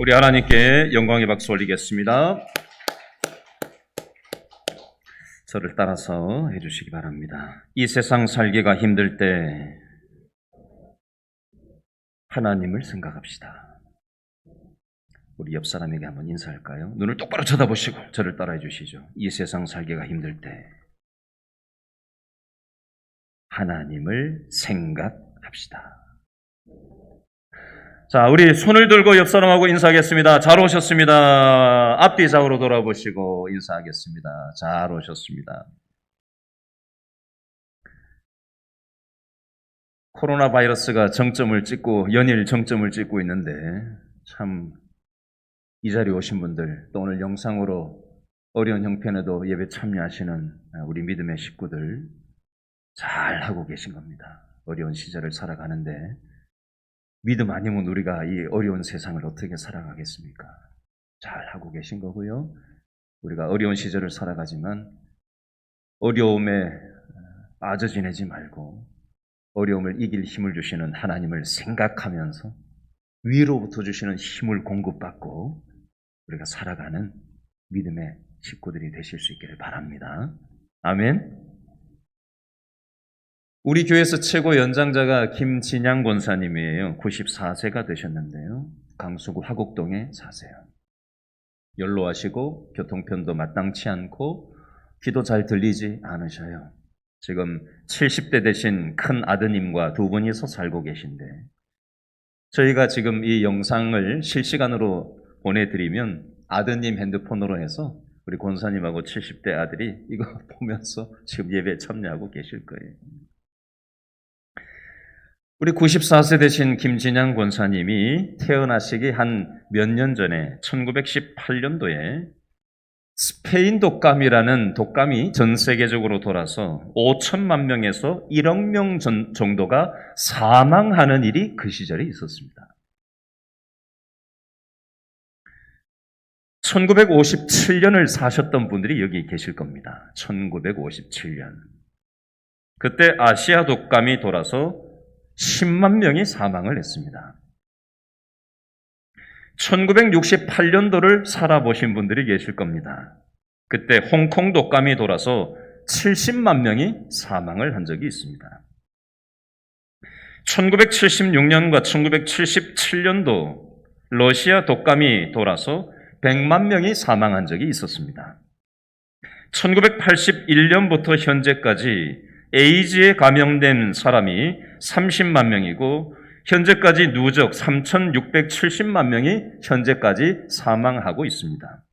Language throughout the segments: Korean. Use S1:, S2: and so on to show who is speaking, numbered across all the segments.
S1: 우리 하나님께 영광의 박수 올리겠습니다. 저를 따라서 해주시기 바랍니다. 이 세상 살기가 힘들 때 하나님을 생각합시다. 우리 옆 사람에게 한번 인사할까요? 눈을 똑바로 쳐다보시고 저를 따라해 주시죠. 이 세상 살기가 힘들 때 하나님을 생각합시다. 자, 우리 손을 들고 옆 사람하고 인사하겠습니다. 잘 오셨습니다. 앞뒤 좌우로 돌아보시고 인사하겠습니다. 잘 오셨습니다. 코로나 바이러스가 정점을 찍고 연일 정점을 찍고 있는데 참 이 자리에 오신 분들 또 오늘 영상으로 어려운 형편에도 예배 참여하시는 우리 믿음의 식구들 잘 하고 계신 겁니다. 어려운 시절을 살아가는데 믿음 아니면 우리가 이 어려운 세상을 어떻게 살아가겠습니까? 잘 하고 계신 거고요. 우리가 어려운 시절을 살아가지만 어려움에 빠져 지내지 말고 어려움을 이길 힘을 주시는 하나님을 생각하면서 위로부터 주시는 힘을 공급받고 우리가 살아가는 믿음의 식구들이 되실 수 있기를 바랍니다. 아멘. 우리 교회에서 최고 연장자가 김진양 권사님이에요. 94세가 되셨는데요. 강수구 화곡동에 사세요. 연로하시고 교통편도 마땅치 않고 귀도 잘 들리지 않으셔요. 지금 70대 되신 큰 아드님과 두 분이서 살고 계신데 저희가 지금 이 영상을 실시간으로 보내드리면 아드님 핸드폰으로 해서 우리 권사님하고 70대 아들이 이거 보면서 지금 예배에 참여하고 계실 거예요. 우리 94세 되신 김진양 권사님이 태어나시기 한 몇 년 전에 1918년도에 스페인 독감이라는 독감이 전 세계적으로 돌아서 5천만 명에서 1억 명 정도가 사망하는 일이 그 시절에 있었습니다. 1957년을 사셨던 분들이 여기 계실 겁니다. 1957년. 그때 아시아 독감이 돌아서 10만 명이 사망을 했습니다. 1968년도를 살아보신 분들이 계실 겁니다. 그때 홍콩 독감이 돌아서 70만 명이 사망을 한 적이 있습니다. 1976년과 1977년도 러시아 독감이 돌아서 100만 명이 사망한 적이 있었습니다. 1981년부터 현재까지 에이즈에 감염된 사람이 30만 명이고 현재까지 누적 3,670만 명이 현재까지 사망하고 있습니다.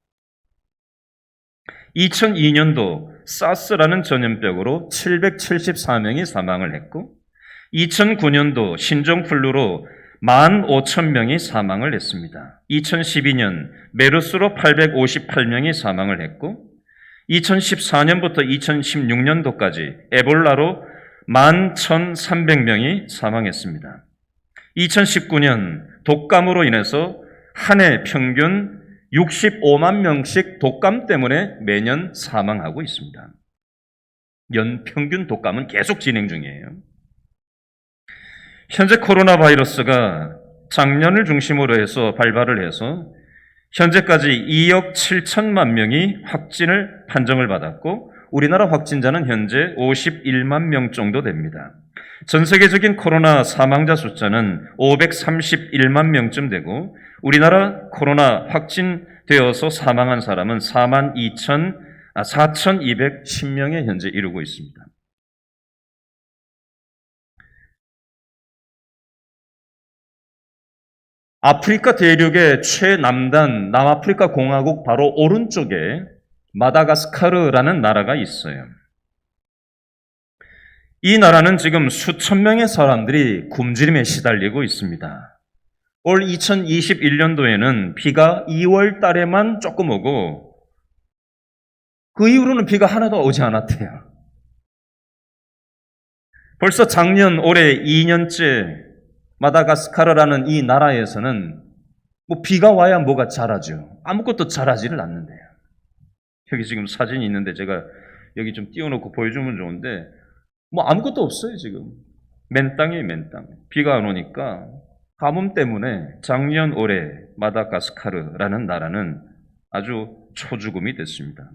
S1: 2002년도 사스라는 전염병으로 774명이 사망을 했고 2009년도 신종플루로 15,000명이 사망을 했습니다. 2012년 메르스로 858명이 사망을 했고 2014년부터 2016년도까지 에볼라로 11,300명이 사망했습니다. 2019년 독감으로 인해서 한 해 평균 65만 명씩 독감 때문에 매년 사망하고 있습니다. 연평균 독감은 계속 진행 중이에요. 현재 코로나 바이러스가 작년을 중심으로 해서 발발을 해서 현재까지 2억 7천만 명이 확진을 판정을 받았고 우리나라 확진자는 현재 51만 명 정도 됩니다. 전 세계적인 코로나 사망자 숫자는 531만 명쯤 되고 우리나라 코로나 확진되어서 사망한 사람은 4,210명에 현재 이르고 있습니다. 아프리카 대륙의 최남단 남아프리카 공화국 바로 오른쪽에 마다가스카르라는 나라가 있어요. 이 나라는 지금 수천 명의 사람들이 굶주림에 시달리고 있습니다. 올 2021년도에는 비가 2월 달에만 조금 오고 그 이후로는 비가 하나도 오지 않았대요. 벌써 작년, 올해 2년째 마다가스카르라는 이 나라에서는 비가 와야 뭐가 자라죠. 아무것도 자라지를 않는데요. 여기 지금 사진이 있는데 제가 여기 좀 띄워놓고 보여주면 좋은데 아무것도 없어요 지금. 맨 땅이에요 맨 땅. 비가 안 오니까 가뭄 때문에 작년 올해 마다가스카르라는 나라는 아주 초죽음이 됐습니다.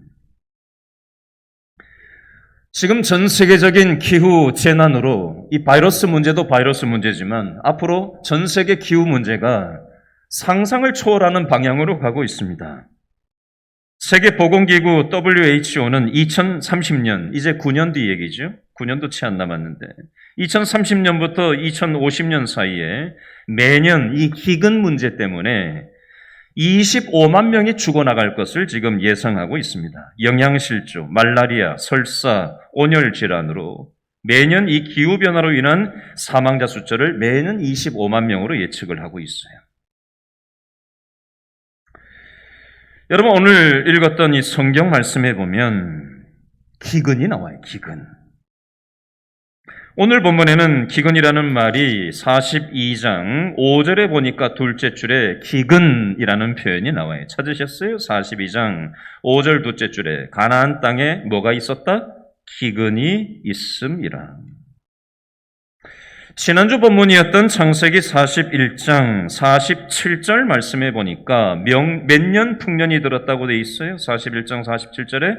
S1: 지금 전 세계적인 기후 재난으로 이 바이러스 문제도 바이러스 문제지만 앞으로 전 세계 기후 문제가 상상을 초월하는 방향으로 가고 있습니다. 세계보건기구 WHO는 2030년, 이제 9년 뒤 얘기죠. 9년도 채 안 남았는데 2030년부터 2050년 사이에 매년 이 기근 문제 때문에 25만 명이 죽어나갈 것을 지금 예상하고 있습니다. 영양실조, 말라리아, 설사, 온열 질환으로 매년 이 기후변화로 인한 사망자 숫자를 매년 25만 명으로 예측을 하고 있어요. 여러분, 오늘 읽었던 이 성경 말씀에 보면 기근이 나와요. 기근. 오늘 본문에는 기근이라는 말이 42장 5절에 보니까 둘째 줄에 기근이라는 표현이 나와요. 찾으셨어요? 42장 5절 둘째 줄에 가나안 땅에 뭐가 있었다? 기근이 있음이라. 지난주 본문이었던 창세기 41장 47절 말씀에 보니까 몇 년 풍년이 들었다고 돼 있어요. 41장 47절에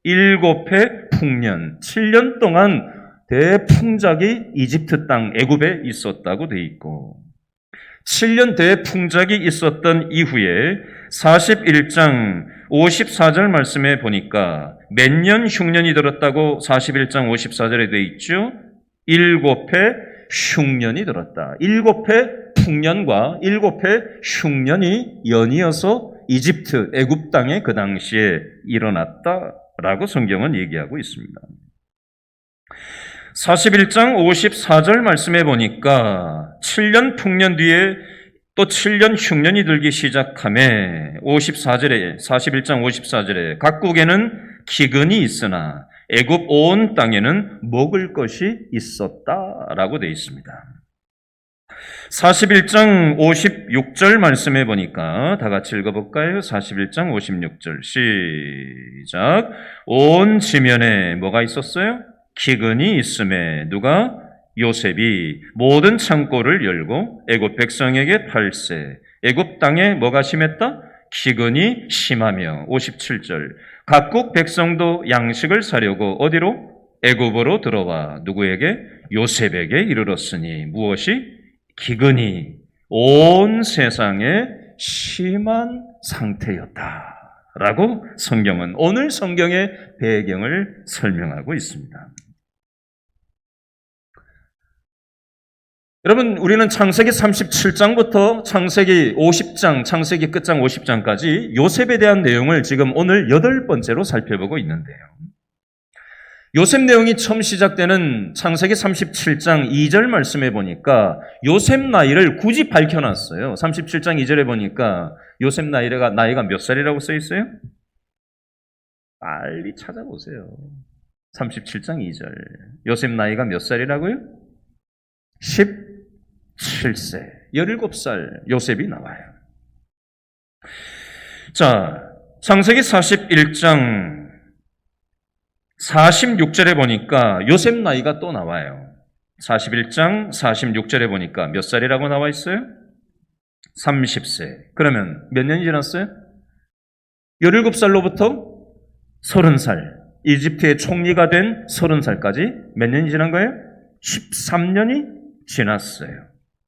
S1: 7해 풍년, 7년 동안 대풍작이 이집트 땅 애굽에 있었다고 돼 있고 7년 대풍작이 있었던 이후에 41장 54절 말씀에 보니까 몇 년 흉년이 들었다고 41장 54절에 돼 있죠. 7해 흉년이 들었다. 7해 풍년과 7해 흉년이 연이어서 이집트 애굽 땅에 그 당시에 일어났다라고 성경은 얘기하고 있습니다. 41장 54절 말씀에 보니까 7년 풍년 뒤에 또 7년 흉년이 들기 시작하며 54절에 41장 54절에 각국에는 기근이 있으나 애굽 온 땅에는 먹을 것이 있었다라고 되어 있습니다. 41장 56절 말씀해 보니까 다 같이 읽어볼까요? 41장 56절 시작. 온 지면에 뭐가 있었어요? 기근이 있음에 누가? 요셉이 모든 창고를 열고 애굽 백성에게 팔세. 애굽 땅에 뭐가 심했다? 기근이 심하며 57절 각국 백성도 양식을 사려고 어디로? 애굽으로 들어와 누구에게? 요셉에게 이르렀으니 무엇이? 기근이 온 세상에 심한 상태였다라고 성경은 오늘 성경의 배경을 설명하고 있습니다. 여러분, 우리는 창세기 37장부터 창세기 50장, 창세기 끝장 50장까지 요셉에 대한 내용을 지금 오늘 8번째로 살펴보고 있는데요. 요셉 내용이 처음 시작되는 창세기 37장 2절 말씀에 보니까 요셉 나이를 굳이 밝혀놨어요. 37장 2절에 보니까 요셉 나이가 몇 살이라고 써 있어요? 빨리 찾아보세요. 37장 2절. 요셉 나이가 몇 살이라고요? 17세, 17살 요셉이 나와요. 자, 창세기 41장 46절에 보니까 요셉 나이가 또 나와요. 41장 46절에 보니까 몇 살이라고 나와 있어요? 30세. 그러면 몇 년이 지났어요? 17살로부터 30살. 이집트의 총리가 된 30살까지 몇 년이 지난 거예요? 13년이 지났어요.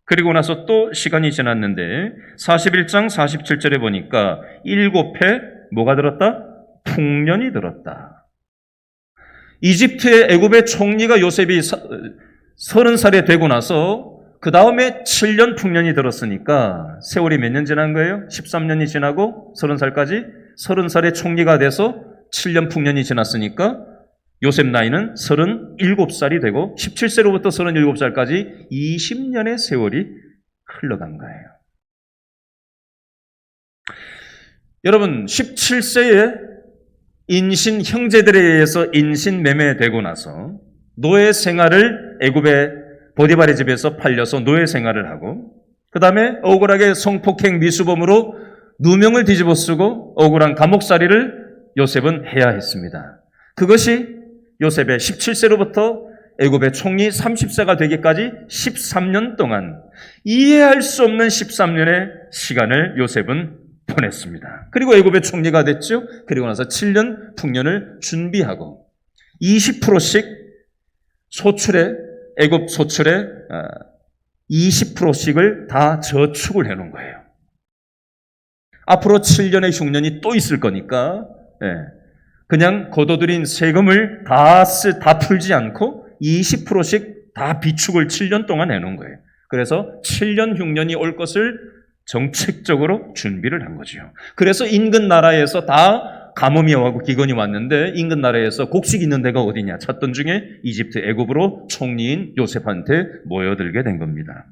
S1: 그리고 나서 또 시간이 지났는데 41장 47절에 보니까 7해 뭐가 들었다? 풍년이 들었다. 이집트의 애굽의 총리가 요셉이 30살이 되고 나서 그 다음에 7년 풍년이 들었으니까 세월이 몇 년 지난 거예요? 13년이 지나고 30살까지 30살의 총리가 돼서 7년 풍년이 지났으니까 요셉 나이는 37살이 되고 17세로부터 37살까지 20년의 세월이 흘러간 거예요. 여러분, 17세에 인신 형제들에 의해서 인신 매매되고 나서 노예 생활을 애굽의 보디발의 집에서 팔려서 노예 생활을 하고 그 다음에 억울하게 성폭행 미수범으로 누명을 뒤집어 쓰고 억울한 감옥살이를 요셉은 해야 했습니다. 그것이 요셉의 17세로부터 애굽의 총리 30세가 되기까지 13년 동안 이해할 수 없는 13년의 시간을 요셉은 보냈습니다. 그리고 애굽의 총리가 됐죠. 그리고 나서 7년 풍년을 준비하고 20%씩 애굽 소출의 20%씩을 다 저축을 해놓은 거예요. 앞으로 7년의 흉년이 또 있을 거니까 그냥 거둬들인 세금을 다 풀지 않고 20%씩 다 비축을 7년 동안 해놓은 거예요. 그래서 7년 흉년이 올 것을 정책적으로 준비를 한 거죠. 그래서 인근 나라에서 다 가뭄이 오고 기근이 왔는데 인근 나라에서 곡식 있는 데가 어디냐 찾던 중에 이집트 애굽으로 총리인 요셉한테 모여들게 된 겁니다.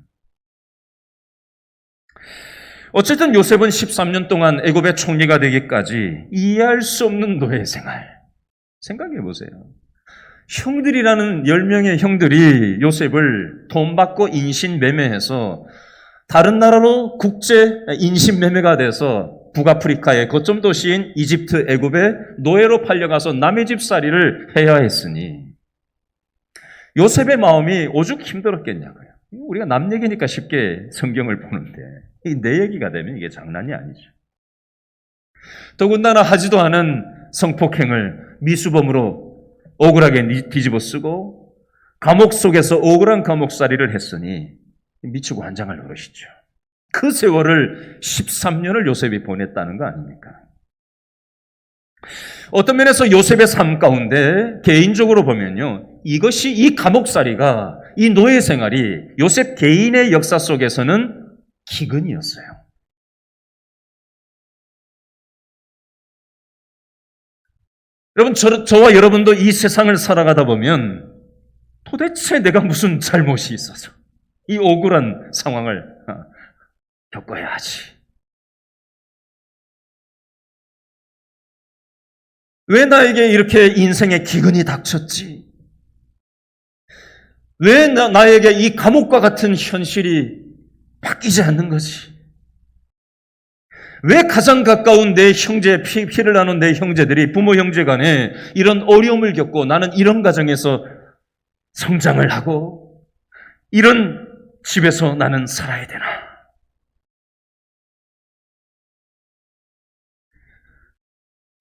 S1: 어쨌든 요셉은 13년 동안 애굽의 총리가 되기까지 이해할 수 없는 노예 생활. 생각해 보세요. 형들이라는 10명의 형들이 요셉을 돈 받고 인신매매해서 다른 나라로 국제 인신매매가 돼서 북아프리카의 거점 도시인 이집트 애굽에 노예로 팔려가서 남의 집살이를 해야 했으니 요셉의 마음이 오죽 힘들었겠냐고요. 우리가 남 얘기니까 쉽게 성경을 보는데 내 얘기가 되면 이게 장난이 아니죠. 더군다나 하지도 않은 성폭행을 미수범으로 억울하게 뒤집어 쓰고 감옥 속에서 억울한 감옥살이를 했으니 미치고 환장할 노릇이죠. 그 세월을 13년을 요셉이 보냈다는 거 아닙니까? 어떤 면에서 요셉의 삶 가운데 개인적으로 보면요, 이 감옥살이가 이 노예 생활이 요셉 개인의 역사 속에서는 기근이었어요. 여러분, 저와 여러분도 이 세상을 살아가다 보면 도대체 내가 무슨 잘못이 있어서 이 억울한 상황을 겪어야 하지. 왜 나에게 이렇게 인생의 기근이 닥쳤지? 왜 나에게 이 감옥과 같은 현실이 바뀌지 않는 거지? 왜 가장 가까운 내 형제, 피를 나눈 내 형제들이 부모 형제 간에 이런 어려움을 겪고 나는 이런 가정에서 성장을 하고 이런 집에서 나는 살아야 되나?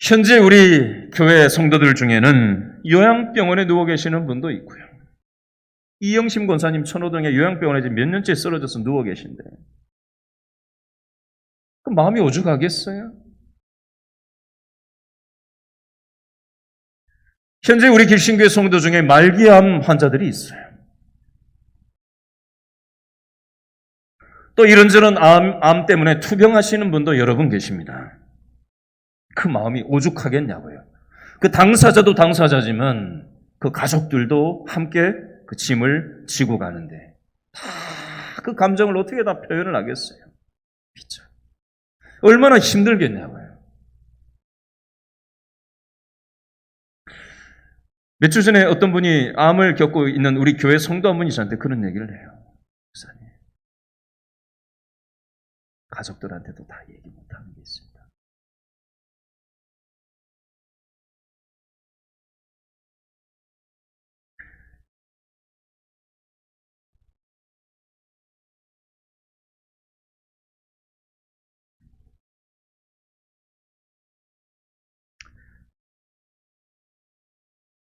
S1: 현재 우리 교회 성도들 중에는 요양병원에 누워 계시는 분도 있고요. 이영심 권사님 천호동의 요양병원에 지금 몇 년째 쓰러져서 누워 계신데 그 마음이 오죽하겠어요? 현재 우리 길신교회 성도 중에 말기암 환자들이 있어요. 또 이런저런 암 때문에 투병하시는 분도 여러분 계십니다. 그 마음이 오죽하겠냐고요. 그 당사자도 당사자지만 그 가족들도 함께 그 짐을 지고 가는데 다 그 감정을 어떻게 다 표현을 하겠어요? 그렇죠. 얼마나 힘들겠냐고요. 몇 주 전에 어떤 분이 암을 겪고 있는 우리 교회 성도 한 분이 저한테 그런 얘기를 해요. 목사님, 가족들한테도 다 얘기 못하는 게 있습니다.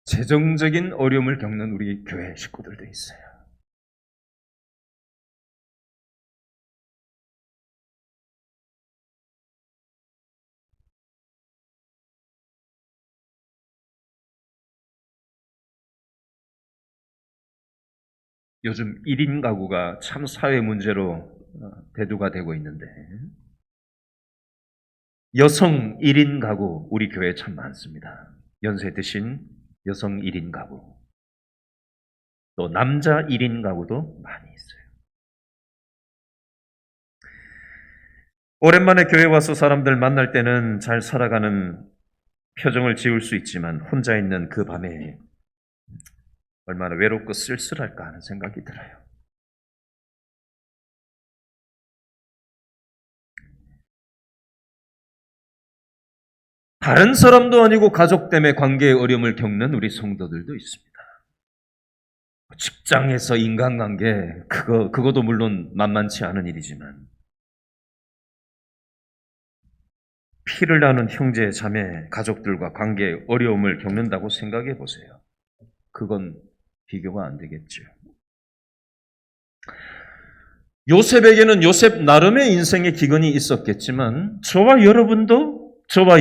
S1: 재정적인 어려움을 겪는 우리 교회 식구들도 있어요. 요즘 1인 가구가 참 사회 문제로 대두가 되고 있는데 여성 1인 가구 우리 교회에 참 많습니다. 연세 드신 여성 1인 가구 또 남자 1인 가구도 많이 있어요. 오랜만에 교회 와서 사람들 만날 때는 잘 살아가는 표정을 지을 수 있지만 혼자 있는 그 밤에 얼마나 외롭고 쓸쓸할까 하는 생각이 들어요. 다른 사람도 아니고 가족 때문에 관계의 어려움을 겪는 우리 성도들도 있습니다. 직장에서 인간관계, 그거도 물론 만만치 않은 일이지만, 피를 나눈 형제, 자매, 가족들과 관계에 어려움을 겪는다고 생각해 보세요. 그건 비교가 안 되겠죠. 요셉에게는 요셉 나름의 인생의 기근이 있었겠지만 저와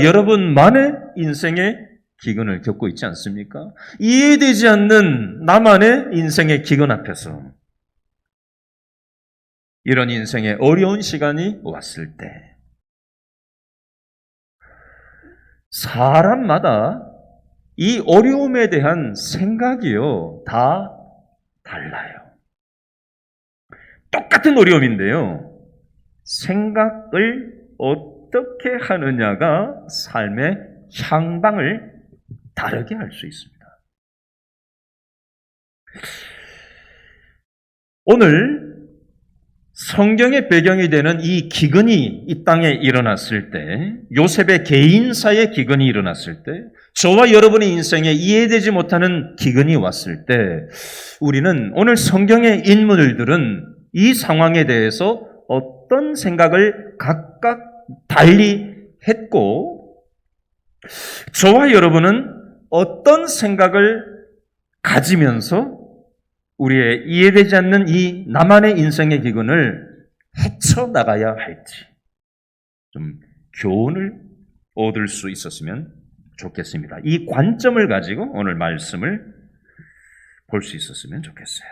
S1: 여러분만의 인생의 기근을 겪고 있지 않습니까? 이해되지 않는 나만의 인생의 기근 앞에서 이런 인생의 어려운 시간이 왔을 때 사람마다 이 어려움에 대한 생각이요 다 달라요. 똑같은 어려움인데요. 생각을 어떻게 하느냐가 삶의 향방을 다르게 할 수 있습니다. 오늘 성경의 배경이 되는 이 기근이 이 땅에 일어났을 때, 요셉의 개인사의 기근이 일어났을 때, 저와 여러분의 인생에 이해되지 못하는 기근이 왔을 때, 우리는 오늘 성경의 인물들은 이 상황에 대해서 어떤 생각을 각각 달리 했고, 저와 여러분은 어떤 생각을 가지면서 우리의 이해되지 않는 이 나만의 인생의 기근을 헤쳐나가야 할지 좀 교훈을 얻을 수 있었으면 좋겠습니다. 이 관점을 가지고 오늘 말씀을 볼 수 있었으면 좋겠어요.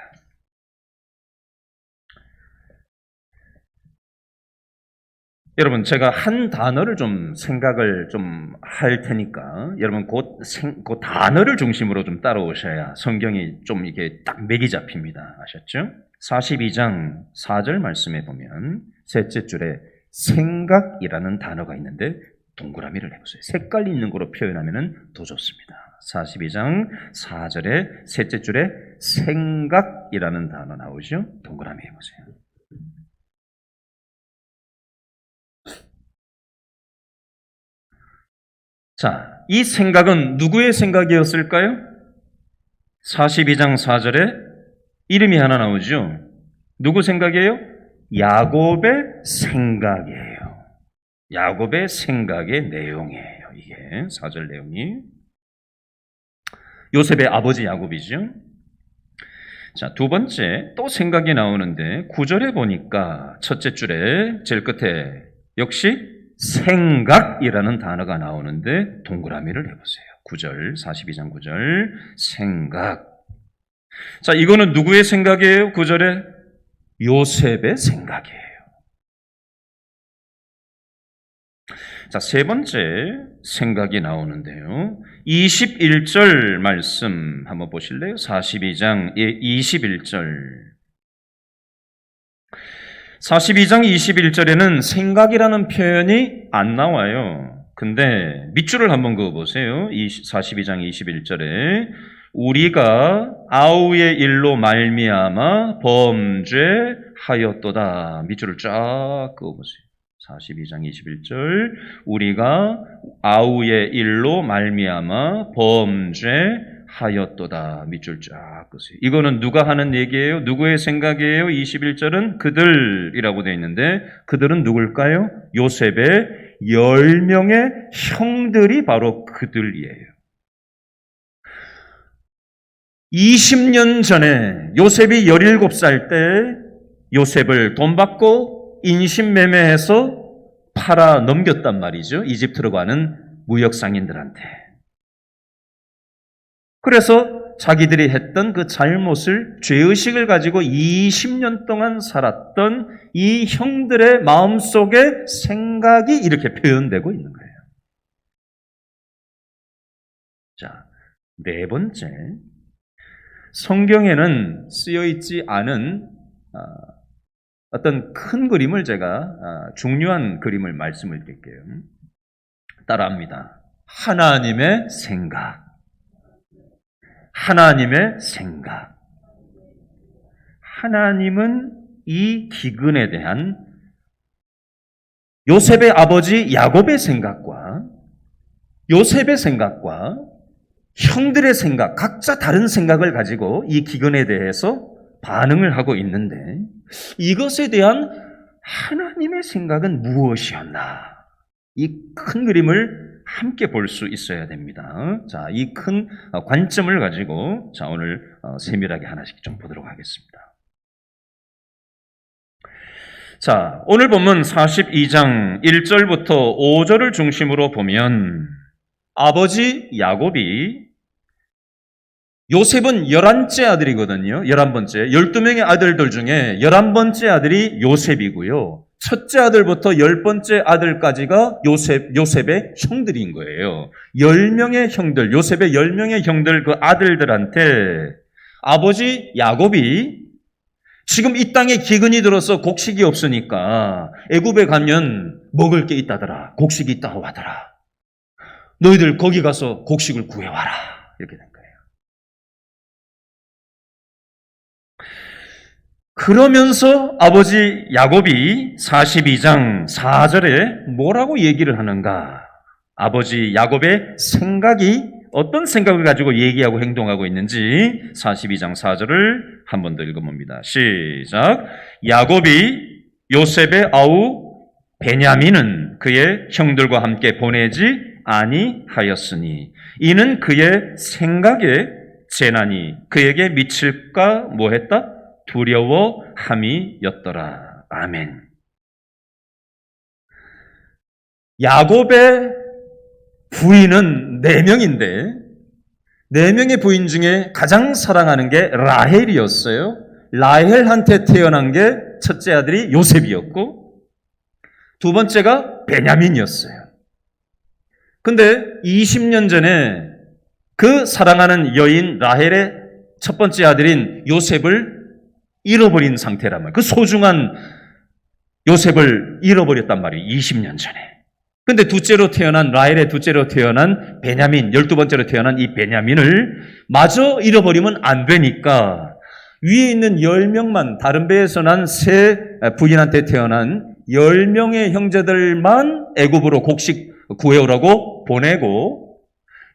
S1: 여러분, 제가 한 단어를 좀 생각을 좀 할 테니까 여러분 그 단어를 중심으로 좀 따라오셔야 성경이 좀 이게 딱 맥이 잡힙니다. 아셨죠? 42장 4절 말씀에 보면 셋째 줄에 생각이라는 단어가 있는데 동그라미를 해보세요. 색깔 있는 거로 표현하면 더 좋습니다. 42장 4절에 셋째 줄에 생각이라는 단어 나오죠? 동그라미 해보세요. 자, 이 생각은 누구의 생각이었을까요? 42장 4절에 이름이 하나 나오죠? 누구 생각이에요? 야곱의 생각이에요. 야곱의 생각의 내용이에요. 이게 4절 내용이. 요셉의 아버지 야곱이죠. 자, 두 번째 또 생각이 나오는데 9절에 보니까 첫째 줄에 제일 끝에 역시 생각이라는 단어가 나오는데 동그라미를 해보세요. 9절, 42장 9절, 생각. 자, 이거는 누구의 생각이에요? 9절에 요셉의 생각이에요. 자, 세 번째 생각이 나오는데요. 21절 말씀 한번 보실래요? 42장 21절. 42장 21절에는 생각이라는 표현이 안 나와요. 근데 밑줄을 한번 그어보세요. 42장 21절에 우리가 아우의 일로 말미암아 범죄하였도다. 밑줄을 쫙 그어보세요. 42장 21절 우리가 아우의 일로 말미암아 범죄하였도다. 밑줄 쫙 그으세요. 이거는 누가 하는 얘기예요? 누구의 생각이에요? 21절은 그들이라고 되어 있는데 그들은 누굴까요? 요셉의 10명의 형들이 바로 그들이에요. 20년 전에 요셉이 17살 때 요셉을 돈 받고 인신매매해서 팔아 넘겼단 말이죠. 이집트로 가는 무역 상인들한테. 그래서 자기들이 했던 그 잘못을, 죄의식을 가지고 20년 동안 살았던 이 형들의 마음속에 생각이 이렇게 표현되고 있는 거예요. 자, 네 번째. 성경에는 쓰여있지 않은 어떤 큰 그림을 제가 중요한 그림을 말씀을 드릴게요. 따라합니다. 하나님의 생각. 하나님의 생각. 하나님은 이 기근에 대한 요셉의 아버지 야곱의 생각과 요셉의 생각과 형들의 생각, 각자 다른 생각을 가지고 이 기근에 대해서 반응을 하고 있는데 이것에 대한 하나님의 생각은 무엇이었나? 이 큰 그림을 함께 볼 수 있어야 됩니다. 자, 이 큰 관점을 가지고 자, 오늘 세밀하게 하나씩 좀 보도록 하겠습니다. 자, 오늘 본문 42장 1절부터 5절을 중심으로 보면 아버지 야곱이 요셉은 11째 아들이거든요. 11번째. 12명의 아들들 중에 11번째 아들이 요셉이고요. 첫째 아들부터 10번째 아들까지가 요셉의 형들인 거예요. 10명의 형들, 요셉의 10명의 형들 그 아들들한테 아버지 야곱이 지금 이 땅에 기근이 들어서 곡식이 없으니까 애굽에 가면 먹을 게 있다더라. 곡식이 있다고 하더라. 너희들 거기 가서 곡식을 구해와라. 이렇게 된 거예요. 그러면서 아버지 야곱이 42장 4절에 뭐라고 얘기를 하는가? 아버지 야곱의 생각이 어떤 생각을 가지고 얘기하고 행동하고 있는지 42장 4절을 한 번 더 읽어봅니다. 시작. 야곱이 요셉의 아우 베냐민은 그의 형들과 함께 보내지 아니하였으니 이는 그의 생각에 재난이 그에게 미칠까 뭐했다? 두려워함이었더라. 아멘. 야곱의 부인은 4명인데 4명의 부인 중에 가장 사랑하는 게 라헬이었어요. 라헬한테 태어난 게 첫째 아들이 요셉이었고 두 번째가 베냐민이었어요. 근데 20년 전에 그 사랑하는 여인 라헬의 첫 번째 아들인 요셉을 잃어버린 상태란 말이에요. 그 소중한 요셉을 잃어버렸단 말이에요. 20년 전에. 근데 둘째로 태어난 라헬의 둘째로 태어난 베냐민, 12번째로 태어난 이 베냐민을 마저 잃어버리면 안 되니까 위에 있는 10명만 다른 배에서 난 세 부인한테 태어난 10명의 형제들만 애굽으로 곡식 구해오라고 보내고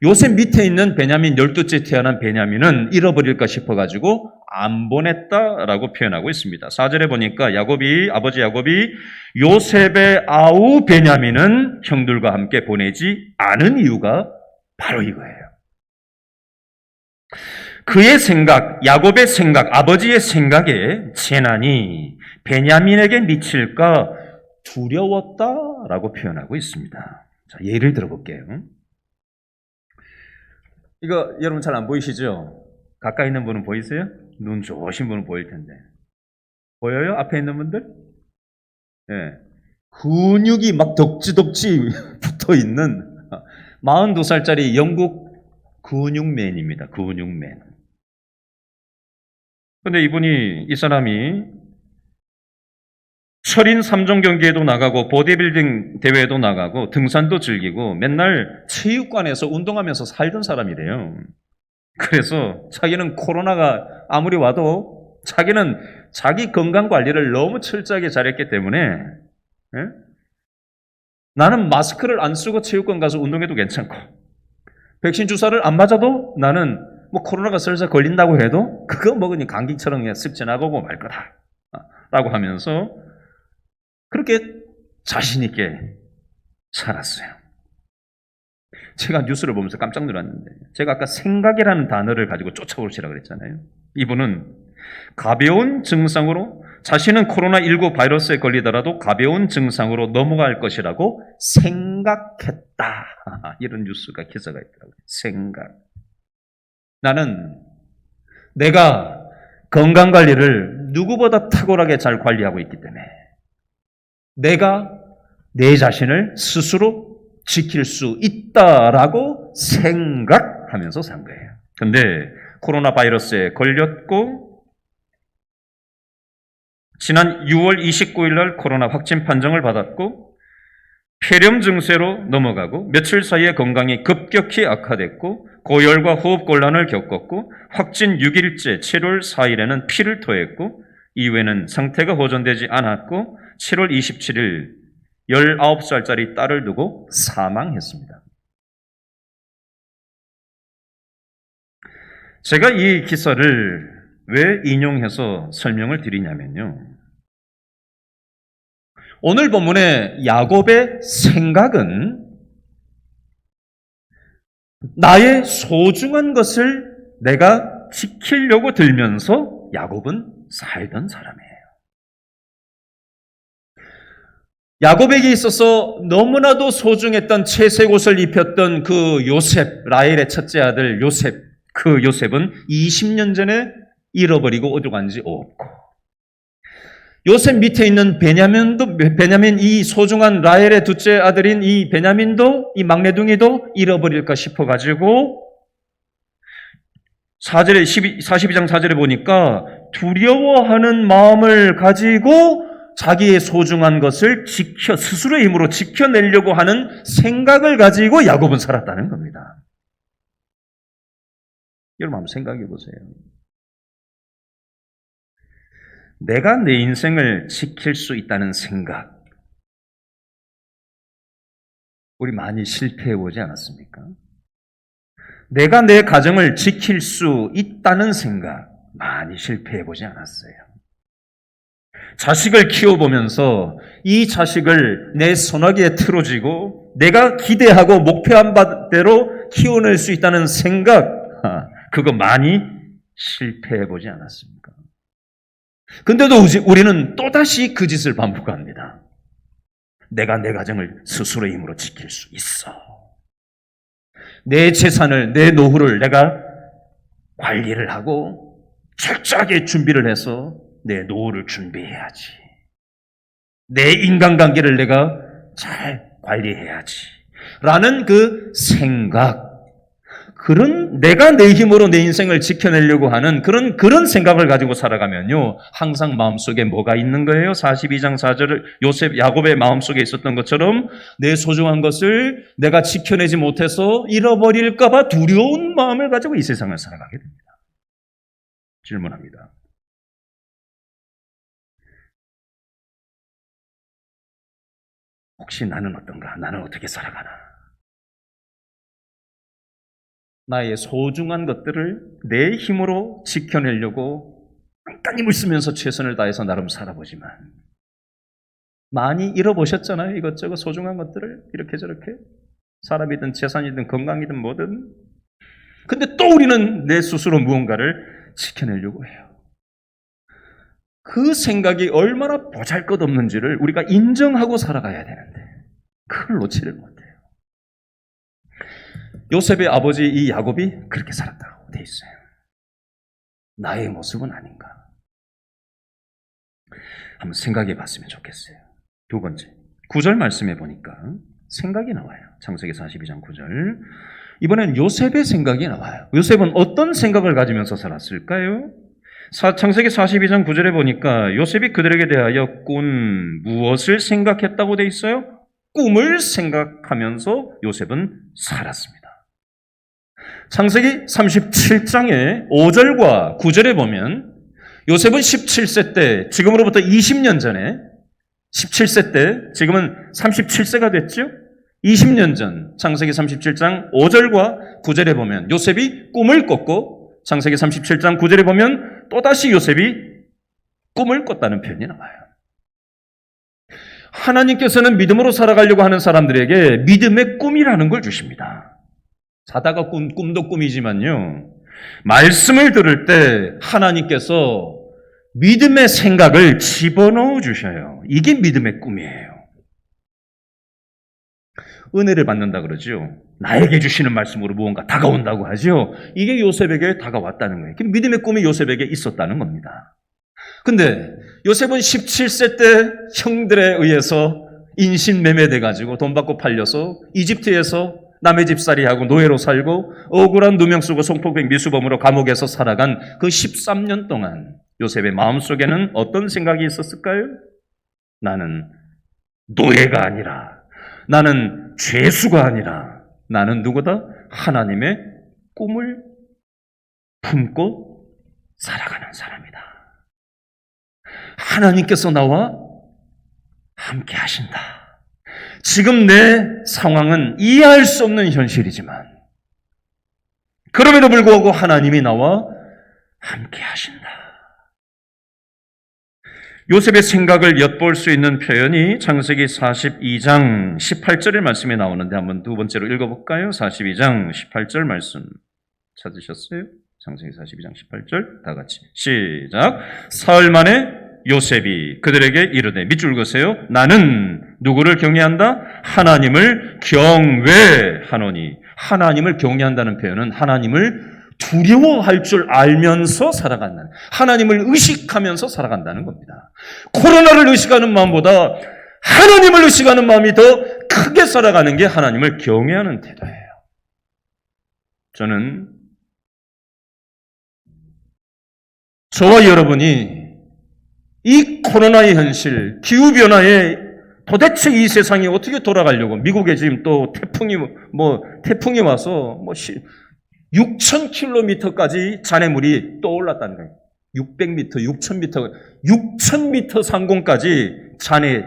S1: 요셉 밑에 있는 베냐민 12째 태어난 베냐민은 잃어버릴까 싶어가지고 안 보냈다라고 표현하고 있습니다. 4절에 보니까 아버지 야곱이 요셉의 아우 베냐민은 형들과 함께 보내지 않은 이유가 바로 이거예요. 그의 생각, 야곱의 생각, 아버지의 생각에 재난이 베냐민에게 미칠까 두려웠다라고 표현하고 있습니다. 자, 예를 들어볼게요. 이거 여러분 잘 안 보이시죠? 가까이 있는 분은 보이세요? 눈 좋으신 분은 보일 텐데. 보여요? 앞에 있는 분들? 네. 근육이 막 덕지덕지 붙어 있는 42살짜리 영국 근육맨입니다. 근육맨. 근데 이 사람이 철인 3종 경기에도 나가고 보디빌딩 대회에도 나가고 등산도 즐기고 맨날 체육관에서 운동하면서 살던 사람이래요. 그래서 자기는 코로나가 아무리 와도 자기는 자기 건강 관리를 너무 철저하게 잘했기 때문에 나는 마스크를 안 쓰고 체육관 가서 운동해도 괜찮고 백신 주사를 안 맞아도 나는 뭐 코로나가 슬슬 걸린다고 해도 그거 먹으니 감기처럼 그냥 쓱 지나가고 말 거다 라고 하면서 그렇게 자신 있게 살았어요. 제가 뉴스를 보면서 깜짝 놀랐는데 제가 아까 생각이라는 단어를 가지고 쫓아오시라고 그랬잖아요. 이분은 가벼운 증상으로 자신은 코로나19 바이러스에 걸리더라도 가벼운 증상으로 넘어갈 것이라고 생각했다. 이런 뉴스가 기사가 있더라고요. 생각. 나는 내가 건강관리를 누구보다 탁월하게 잘 관리하고 있기 때문에 내가 내 자신을 스스로 지킬 수 있다라고 생각하면서 산 거예요. 근데 코로나 바이러스에 걸렸고 지난 6월 29일 날 코로나 확진 판정을 받았고 폐렴 증세로 넘어가고 며칠 사이에 건강이 급격히 악화됐고 고열과 호흡 곤란을 겪었고 확진 6일째 7월 4일에는 피를 토했고 이후에는 상태가 호전되지 않았고 7월 27일 19살짜리 딸을 두고 사망했습니다. 제가 이 기사를 왜 인용해서 설명을 드리냐면요. 오늘 본문의 야곱의 생각은 나의 소중한 것을 내가 지키려고 들면서 야곱은 살던 사람이에요. 야곱에게 있어서 너무나도 소중했던 채색 옷을 입혔던 그 요셉, 라헬의 첫째 아들 요셉, 그 요셉은 20년 전에 잃어버리고 어디로 간지 없고, 요셉 밑에 있는 베냐민 이 소중한 라헬의 둘째 아들인 이 베냐민도, 이 막내둥이도 잃어버릴까 싶어가지고 42장 4절에 보니까 두려워하는 마음을 가지고 자기의 소중한 것을 스스로의 힘으로 지켜내려고 하는 생각을 가지고 야곱은 살았다는 겁니다. 여러분 한번 생각해 보세요. 내가 내 인생을 지킬 수 있다는 생각, 우리 많이 실패해 보지 않았습니까? 내가 내 가정을 지킬 수 있다는 생각, 많이 실패해 보지 않았어요. 자식을 키워보면서 이 자식을 내 손아귀에 틀어쥐고 내가 기대하고 목표한 바대로 키워낼 수 있다는 생각, 그거 많이 실패해 보지 않았습니까? 근데도 우리는 또다시 그 짓을 반복합니다. 내가 내 가정을 스스로의 힘으로 지킬 수 있어. 내 재산을, 내 노후를 내가 관리를 하고 철저하게 준비를 해서 내 노후를 준비해야지. 내 인간관계를 내가 잘 관리해야지. 라는 그 생각, 그런 내가 내 힘으로 내 인생을 지켜내려고 하는 그런 생각을 가지고 살아가면요, 항상 마음속에 뭐가 있는 거예요? 42장 4절을 야곱의 마음속에 있었던 것처럼 내 소중한 것을 내가 지켜내지 못해서 잃어버릴까 봐 두려운 마음을 가지고 이 세상을 살아가게 됩니다. 질문합니다. 혹시 나는 어떤가? 나는 어떻게 살아가나? 나의 소중한 것들을 내 힘으로 지켜내려고 깐깐힘을 쓰면서 최선을 다해서 나름 살아보지만 많이 잃어보셨잖아요. 이것저것 소중한 것들을 이렇게 저렇게, 사람이든 재산이든 건강이든 뭐든. 근데 또 우리는 내 스스로 무언가를 지켜내려고 해요. 그 생각이 얼마나 보잘것없는지를 우리가 인정하고 살아가야 되는데 그걸 놓지를 못해요. 요셉의 아버지 이 야곱이 그렇게 살았다고 돼 있어요. 나의 모습은 아닌가? 한번 생각해 봤으면 좋겠어요. 두 번째, 9절 말씀해 보니까 생각이 나와요. 창세기 42장 9절. 이번엔 요셉의 생각이 나와요. 요셉은 어떤 생각을 가지면서 살았을까요? 창세기 42장 9절에 보니까 요셉이 그들에게 대하여 무엇을 생각했다고 돼 있어요? 꿈을 생각하면서 요셉은 살았습니다. 창세기 37장의 5절과 9절에 보면 요셉은 17세 때, 지금으로부터 20년 전에 17세 때, 지금은 37세가 됐죠? 20년 전 창세기 37장 5절과 9절에 보면 요셉이 꿈을 꿨고, 창세기 37장 9절에 보면 또다시 요셉이 꿈을 꿨다는 표현이 나와요. 하나님께서는 믿음으로 살아가려고 하는 사람들에게 믿음의 꿈이라는 걸 주십니다. 자다가 꿈도 꿈이지만요, 말씀을 들을 때 하나님께서 믿음의 생각을 집어넣어 주셔요. 이게 믿음의 꿈이에요. 은혜를 받는다 그러죠. 나에게 주시는 말씀으로 무언가 다가온다고 하죠. 이게 요셉에게 다가왔다는 거예요. 믿음의 꿈이 요셉에게 있었다는 겁니다. 근데 요셉은 17세 때 형들에 의해서 인신매매돼가지고 돈 받고 팔려서 이집트에서 남의 집살이하고 노예로 살고 억울한 누명 쓰고 송폭백 미수범으로 감옥에서 살아간 그 13년 동안 요셉의 마음속에는 어떤 생각이 있었을까요? 나는 노예가 아니라, 나는 죄수가 아니라, 나는 누구다? 하나님의 꿈을 품고 살아가는 사람이다. 하나님께서 나와 함께 하신다. 지금 내 상황은 이해할 수 없는 현실이지만 그럼에도 불구하고 하나님이 나와 함께 하신다. 요셉의 생각을 엿볼 수 있는 표현이 창세기 42장 18절의 말씀에 나오는데 한번 두 번째로 읽어볼까요? 42장 18절 말씀 찾으셨어요? 창세기 42장 18절 다 같이 시작. 사흘 만에 요셉이 그들에게 이르되 밑줄 그으세요. 나는 누구를 경외한다? 하나님을 경외하노니. 하나님을 경외한다는 표현은 하나님을 두려워할 줄 알면서 살아간다는, 하나님을 의식하면서 살아간다는 겁니다. 코로나를 의식하는 마음보다 하나님을 의식하는 마음이 더 크게 살아가는 게 하나님을 경외하는 태도예요. 저는 저와 여러분이 이 코로나의 현실, 기후변화에 도대체 이 세상이 어떻게 돌아가려고, 미국에 지금 또 태풍이 와서 6,000km까지 잔해물이 떠올랐다는 거예요. 600m, 6,000m, 6,000m 상공까지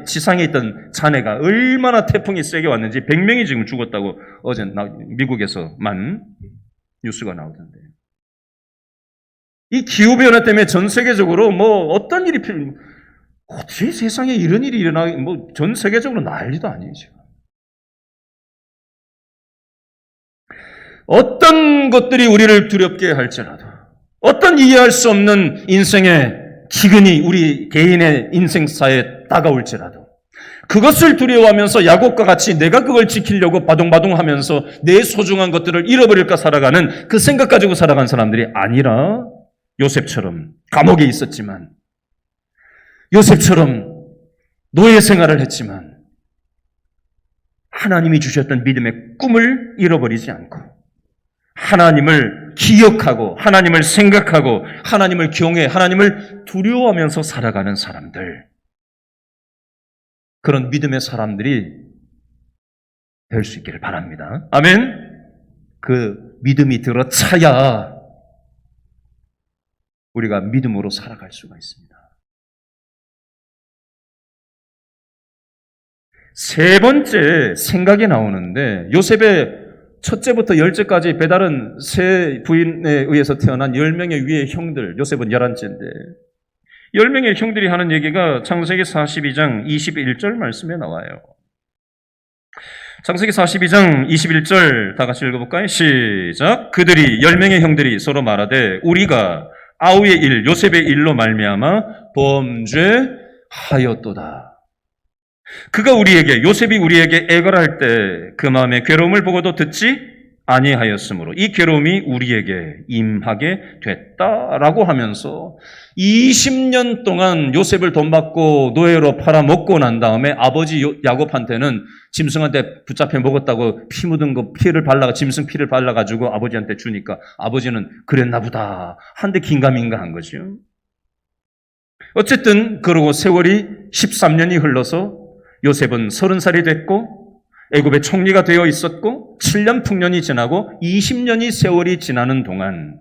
S1: 지상에 있던 잔해가 얼마나 태풍이 세게 왔는지 100명이 지금 죽었다고 어제 미국에서만 뉴스가 나오던데. 이 기후변화 때문에 전 세계적으로 어떤 일이 어떻게 세상에 이런 일이 전 세계적으로 난리도 아니에요, 지금. 어떤 것들이 우리를 두렵게 할지라도, 어떤 이해할 수 없는 인생의 기근이 우리 개인의 인생사에 다가올지라도, 그것을 두려워하면서 야곱과 같이 내가 그걸 지키려고 바둥바둥하면서 내 소중한 것들을 잃어버릴까 살아가는 그 생각 가지고 살아간 사람들이 아니라, 요셉처럼 감옥에 있었지만, 요셉처럼 노예 생활을 했지만 하나님이 주셨던 믿음의 꿈을 잃어버리지 않고 하나님을 기억하고 하나님을 생각하고 하나님을 경외, 하나님을 두려워하면서 살아가는 사람들, 그런 믿음의 사람들이 될 수 있기를 바랍니다. 아멘. 그 믿음이 들어차야 우리가 믿음으로 살아갈 수가 있습니다. 세 번째 생각이 나오는데, 요셉의 첫째부터 열째까지 배달은 세 부인에 의해서 태어난 10명의 위의 형들, 요셉은 11째인데 10명의 형들이 하는 얘기가 창세기 42장 21절 말씀에 나와요. 창세기 42장 21절 다 같이 읽어볼까요? 시작. 그들이 10명의 형들이 서로 말하되 우리가 아우의 일, 요셉의 일로 말미암아 범죄하였도다. 그가 우리에게, 요셉이 우리에게 애걸할 때 그 마음의 괴로움을 보고도 듣지 아니하였으므로 이 괴로움이 우리에게 임하게 됐다라고 하면서 20년 동안 요셉을 돈 받고 노예로 팔아먹고 난 다음에 아버지 야곱한테는 짐승한테 붙잡혀 먹었다고 피 묻은 거 짐승 피를 발라가지고 아버지한테 주니까 아버지는 그랬나 보다 한데 긴가민가 한 거죠. 어쨌든 그러고 세월이 13년이 흘러서 요셉은 30살이 됐고 애굽의 총리가 되어 있었고 7년 풍년이 지나고 20년이 세월이 지나는 동안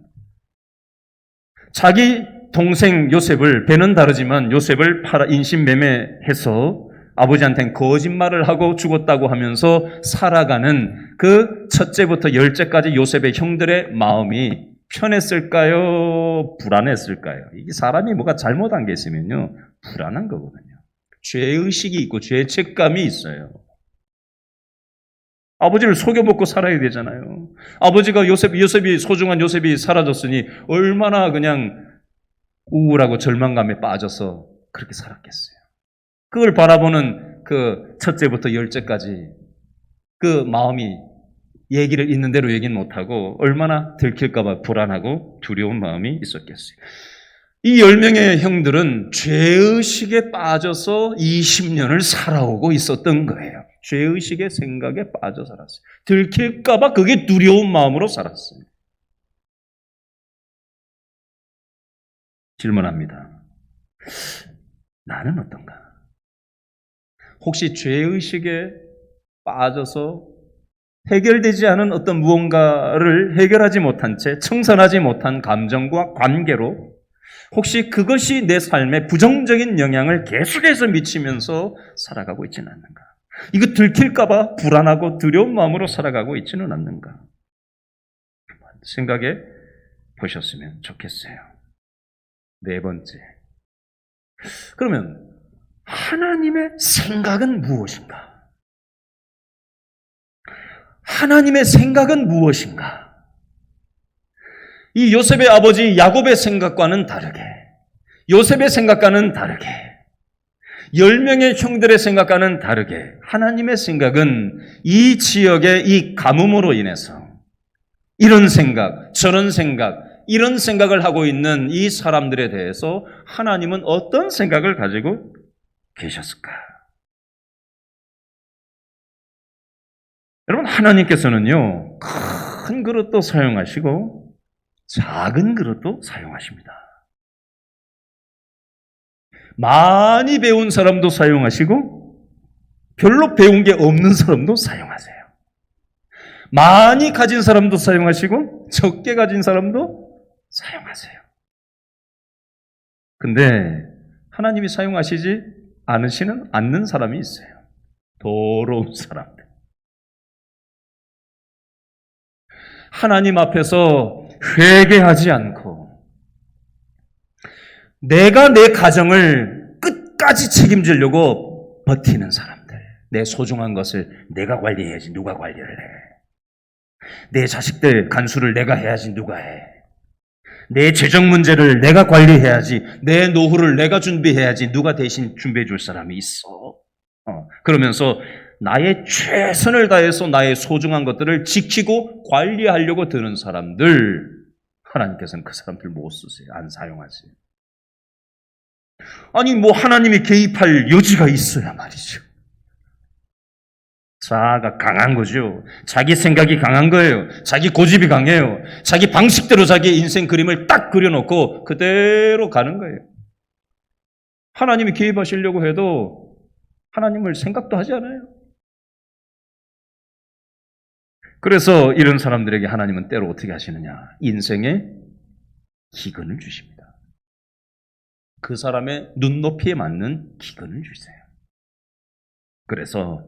S1: 자기 동생 요셉을, 배는 다르지만 요셉을 인신매매해서 아버지한테는 거짓말을 하고 죽었다고 하면서 살아가는 그 첫째부터 열째까지 요셉의 형들의 마음이 편했을까요? 불안했을까요? 이게 사람이 뭐가 잘못한 게 있으면요, 불안한 거거든요. 죄의식이 있고 죄책감이 있어요. 아버지를 속여먹고 살아야 되잖아요. 아버지가 소중한 요셉이 사라졌으니 얼마나 그냥 우울하고 절망감에 빠져서 그렇게 살았겠어요. 그걸 바라보는 그 첫째부터 열째까지 그 마음이 얘기를 있는 대로 얘기는 못하고 얼마나 들킬까봐 불안하고 두려운 마음이 있었겠어요. 이 10명의 형들은 죄의식에 빠져서 20년을 살아오고 있었던 거예요. 죄의식의 생각에 빠져 살았어요. 들킬까봐 그게 두려운 마음으로 살았어요. 질문합니다. 나는 어떤가? 혹시 죄의식에 빠져서 해결되지 않은 어떤 무언가를 해결하지 못한 채 청산하지 못한 감정과 관계로 혹시 그것이 내 삶에 부정적인 영향을 계속해서 미치면서 살아가고 있지는 않는가? 이거 들킬까 봐 불안하고 두려운 마음으로 살아가고 있지는 않는가? 생각해 보셨으면 좋겠어요. 네 번째. 그러면 하나님의 생각은 무엇인가? 하나님의 생각은 무엇인가? 이 요셉의 아버지 야곱의 생각과는 다르게, 요셉의 생각과는 다르게, 10명의 형들의 생각과는 다르게 하나님의 생각은 이 지역의 이 가뭄으로 인해서 이런 생각, 저런 생각, 이런 생각을 하고 있는 이 사람들에 대해서 하나님은 어떤 생각을 가지고 계셨을까? 여러분, 하나님께서는요, 큰 그릇도 사용하시고 작은 그릇도 사용하십니다. 많이 배운 사람도 사용하시고 별로 배운 게 없는 사람도 사용하세요. 많이 가진 사람도 사용하시고 적게 가진 사람도 사용하세요. 근데 하나님이 사용하시지 않는 사람이 있어요. 더러운 사람들. 하나님 앞에서 회개하지 않고 내가 내 가정을 끝까지 책임지려고 버티는 사람들. 내 소중한 것을 내가 관리해야지 누가 관리를 해. 내 자식들 간수를 내가 해야지 누가 해. 내 재정 문제를 내가 관리해야지, 내 노후를 내가 준비해야지 누가 대신 준비해 줄 사람이 있어. 그러면서 나의 최선을 다해서 나의 소중한 것들을 지키고 관리하려고 드는 사람들, 하나님께서는 그 사람들 못 쓰세요. 안 사용하세요. 아니 뭐 하나님이 개입할 여지가 있어야 말이죠. 자아가 강한 거죠. 자기 생각이 강한 거예요. 자기 고집이 강해요. 자기 방식대로 자기의 인생 그림을 딱 그려놓고 그대로 가는 거예요. 하나님이 개입하시려고 해도 하나님을 생각도 하지 않아요. 그래서 이런 사람들에게 하나님은 때로 어떻게 하시느냐? 인생의 기근을 주십니다. 그 사람의 눈높이에 맞는 기근을 주세요. 그래서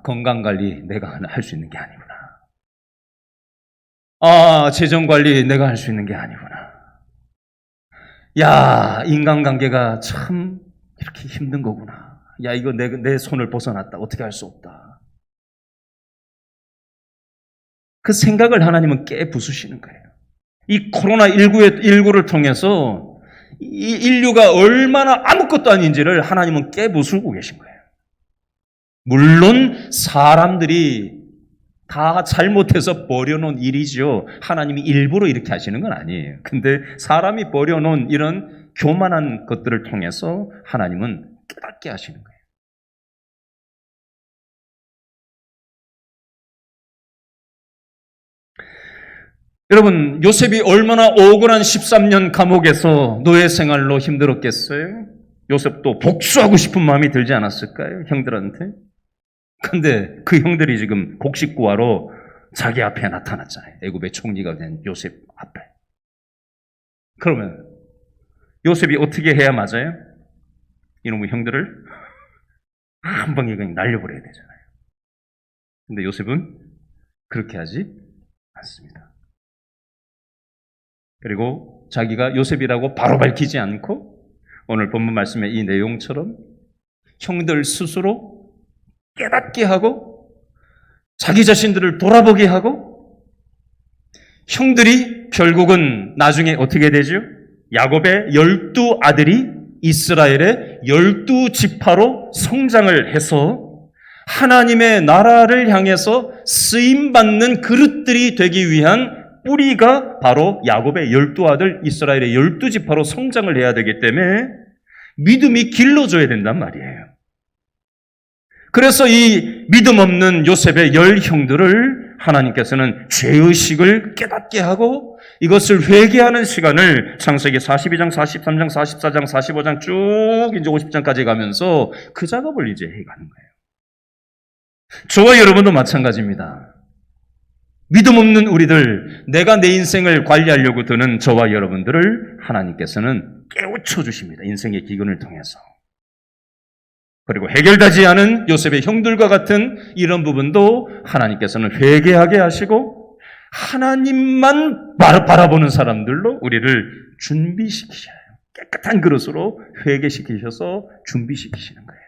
S1: 건강관리 내가 할 수 있는 게 아니구나. 재정관리 내가 할 수 있는 게 아니구나. 야, 인간관계가 참 이렇게 힘든 거구나. 야, 이거 내 손을 벗어났다. 어떻게 할 수 없다. 그 생각을 하나님은 깨부수시는 거예요. 이 코로나19를 통해서 이 인류가 얼마나 아무것도 아닌지를 하나님은 깨부수고 계신 거예요. 물론 사람들이 다 잘못해서 버려놓은 일이죠. 하나님이 일부러 이렇게 하시는 건 아니에요. 근데 사람이 버려놓은 이런 교만한 것들을 통해서 하나님은 깨닫게 하시는 거예요. 여러분, 요셉이 얼마나 억울한 13년 감옥에서 노예 생활로 힘들었겠어요? 요셉도 복수하고 싶은 마음이 들지 않았을까요? 형들한테? 근데 그 형들이 지금 곡식 구하러 자기 앞에 나타났잖아요. 애굽의 총리가 된 요셉 앞에. 그러면 요셉이 어떻게 해야 맞아요? 이놈의 형들을 한 방에 그냥 날려버려야 되잖아요. 근데 요셉은 그렇게 하지 않습니다. 그리고 자기가 요셉이라고 바로 밝히지 않고 오늘 본문 말씀의 이 내용처럼 형들 스스로 깨닫게 하고 자기 자신들을 돌아보게 하고 형들이 결국은 나중에 어떻게 되죠? 야곱의 12 아들이 이스라엘의 12지파로 성장을 해서 하나님의 나라를 향해서 쓰임받는 그릇들이 되기 위한 뿌리가 바로 야곱의 12아들 이스라엘의 12지파로 성장을 해야 되기 때문에 믿음이 길러져야 된단 말이에요. 그래서 이 믿음 없는 요셉의 10형들을 하나님께서는 죄의식을 깨닫게 하고 이것을 회개하는 시간을 창세기 42장, 43장, 44장, 45장 쭉 이제 50장까지 가면서 그 작업을 이제 해가는 거예요. 저와 여러분도 마찬가지입니다. 믿음 없는 우리들, 내가 내 인생을 관리하려고 드는 저와 여러분들을 하나님께서는 깨우쳐 주십니다. 인생의 기근을 통해서. 그리고 해결되지 않은 요셉의 형들과 같은 이런 부분도 하나님께서는 회개하게 하시고 하나님만 바라보는 사람들로 우리를 준비시키셔요. 깨끗한 그릇으로 회개시키셔서 준비시키시는 거예요.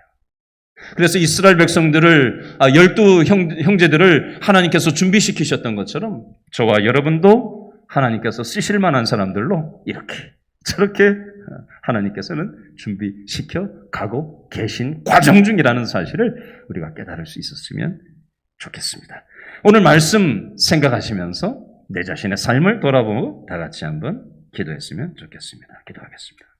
S1: 그래서 이스라엘 백성들을 12 형제들을 하나님께서 준비시키셨던 것처럼 저와 여러분도 하나님께서 쓰실 만한 사람들로 이렇게 저렇게 하나님께서는 준비시켜 가고 계신 과정 중이라는 사실을 우리가 깨달을 수 있었으면 좋겠습니다. 오늘 말씀 생각하시면서 내 자신의 삶을 돌아보고 다 같이 한번 기도했으면 좋겠습니다. 기도하겠습니다.